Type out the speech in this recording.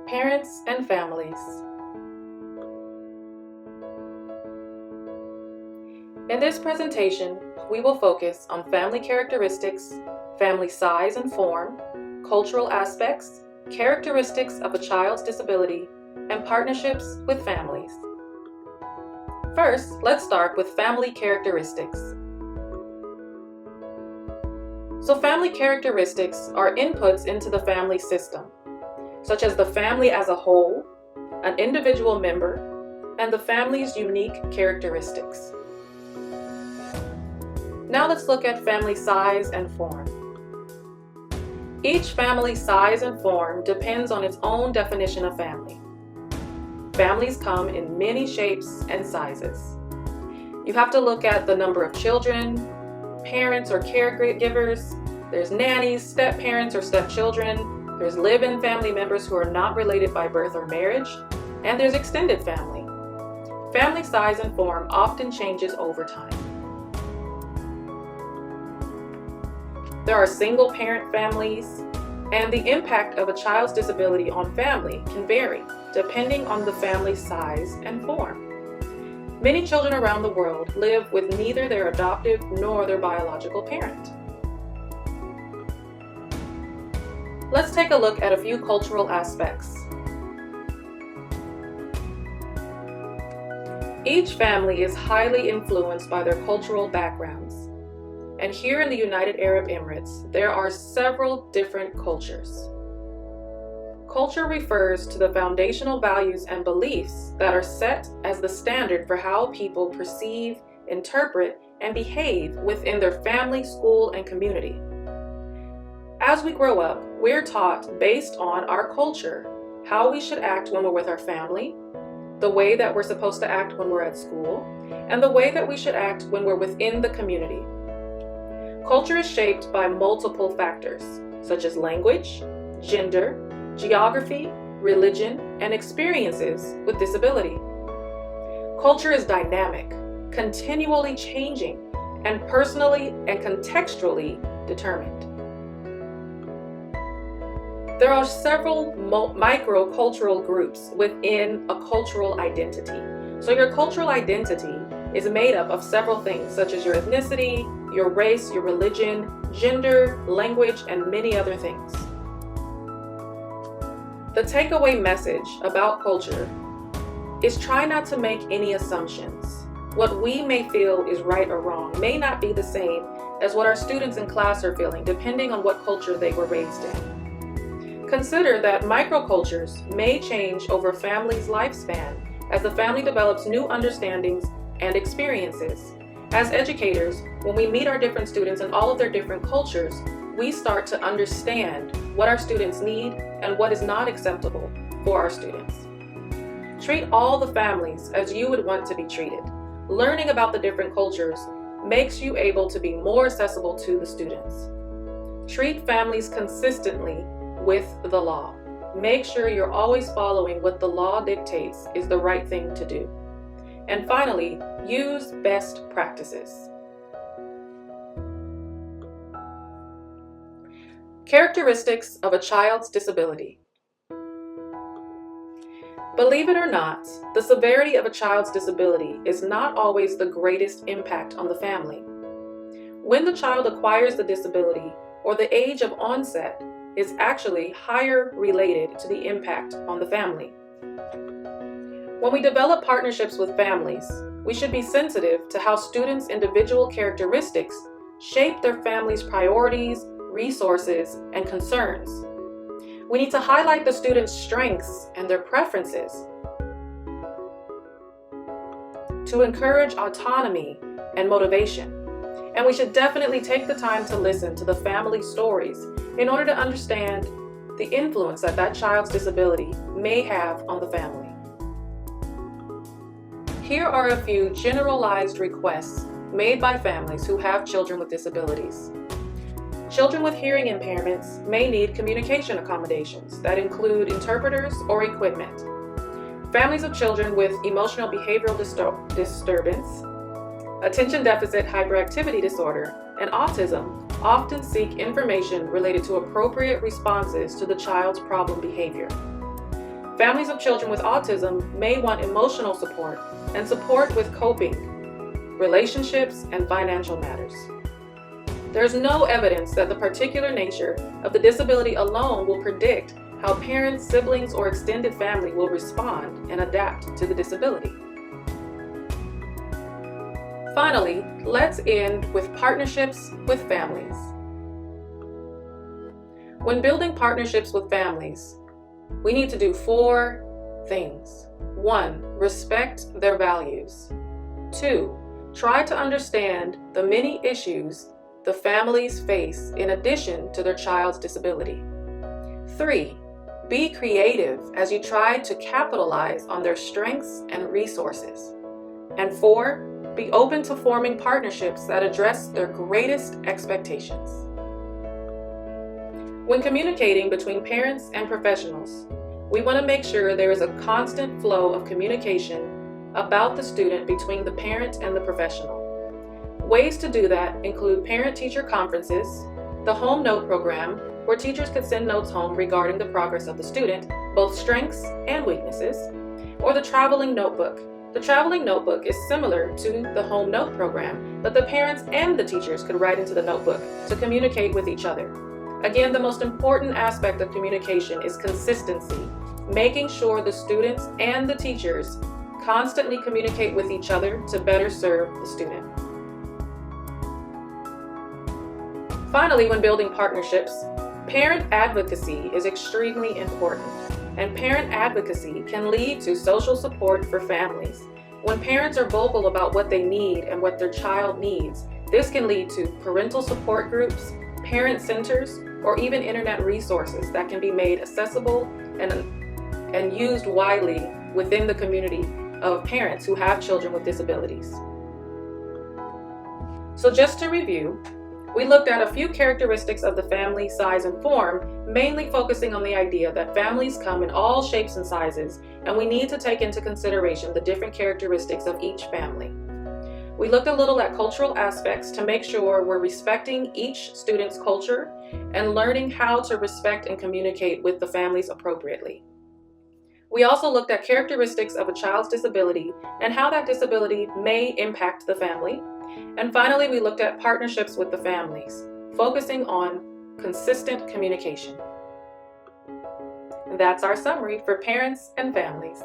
Parents and families. In this presentation, we will focus on family characteristics, family size and form, cultural aspects, characteristics of a child's disability, and partnerships with families. First, let's start with family characteristics. So family characteristics are inputs into the family system, such as the family as a whole, an individual member, and the family's unique characteristics. Now let's look at family size and form. Each family size and form depends on its own definition of family. Families come in many shapes and sizes. You have to look at the number of children, parents or caregivers, there's nannies, step-parents or step-children, there's live-in family members who are not related by birth or marriage, and there's extended family. Family size and form often changes over time. There are single-parent families, and the impact of a child's disability on family can vary depending on the family size and form. Many children around the world live with neither their adoptive nor their biological parent. Let's take a look at a few cultural aspects. Each family is highly influenced by their cultural backgrounds. And here in the United Arab Emirates, there are several different cultures. Culture refers to the foundational values and beliefs that are set as the standard for how people perceive, interpret, and behave within their family, school, and community. As we grow up, we're taught based on our culture how we should act when we're with our family, the way that we're supposed to act when we're at school, and the way that we should act when we're within the community. Culture is shaped by multiple factors, such as language, gender, geography, religion, and experiences with disability. Culture is dynamic, continually changing, and personally and contextually determined. There are several micro-cultural groups within a cultural identity. So your cultural identity is made up of several things, such as your ethnicity, your race, your religion, gender, language, and many other things. The takeaway message about culture is try not to make any assumptions. What we may feel is right or wrong may not be the same as what our students in class are feeling, depending on what culture they were raised in. Consider that microcultures may change over a family's lifespan as the family develops new understandings and experiences. As educators, when we meet our different students in all of their different cultures, we start to understand what our students need and what is not acceptable for our students. Treat all the families as you would want to be treated. Learning about the different cultures makes you able to be more accessible to the students. Treat families consistently with the law. Make sure you're always following what the law dictates is the right thing to do. And finally, use best practices. Characteristics of a child's disability. Believe it or not, the severity of a child's disability is not always the greatest impact on the family. When the child acquires the disability or the age of onset is actually higher related to the impact on the family. When we develop partnerships with families, we should be sensitive to how students' individual characteristics shape their family's priorities, resources, and concerns. We need to highlight the students' strengths and their preferences to encourage autonomy and motivation. And we should definitely take the time to listen to the family stories in order to understand the influence that that child's disability may have on the family. Here are a few generalized requests made by families who have children with disabilities. Children with hearing impairments may need communication accommodations that include interpreters or equipment. Families of children with emotional behavioral disturbance, attention deficit hyperactivity disorder, and autism often seek information related to appropriate responses to the child's problem behavior. Families of children with autism may want emotional support and support with coping, relationships, and financial matters. There's no evidence that the particular nature of the disability alone will predict how parents, siblings, or extended family will respond and adapt to the disability. Finally, let's end with partnerships with families. When building partnerships with families, we need to do 4 things. 1, respect their values. 2, try to understand the many issues the families face in addition to their child's disability. 3, be creative as you try to capitalize on their strengths and resources. And 4, be open to forming partnerships that address their greatest expectations. When communicating between parents and professionals, we want to make sure there is a constant flow of communication about the student between the parent and the professional. Ways to do that include parent-teacher conferences, the home note program, where teachers could send notes home regarding the progress of the student, both strengths and weaknesses, or the traveling notebook. The traveling notebook is similar to the home note program, but the parents and the teachers could write into the notebook to communicate with each other. Again, the most important aspect of communication is consistency, making sure the students and the teachers constantly communicate with each other to better serve the student. Finally, when building partnerships, parent advocacy is extremely important, and parent advocacy can lead to social support for families. When parents are vocal about what they need and what their child needs, this can lead to parental support groups, parent centers, or even internet resources that can be made accessible and used widely within the community of parents who have children with disabilities. So just to review, we looked at a few characteristics of the family size and form, mainly focusing on the idea that families come in all shapes and sizes, and we need to take into consideration the different characteristics of each family. We looked a little at cultural aspects to make sure we're respecting each student's culture and learning how to respect and communicate with the families appropriately. We also looked at characteristics of a child's disability and how that disability may impact the family. And finally, we looked at partnerships with the families, focusing on consistent communication. That's our summary for parents and families.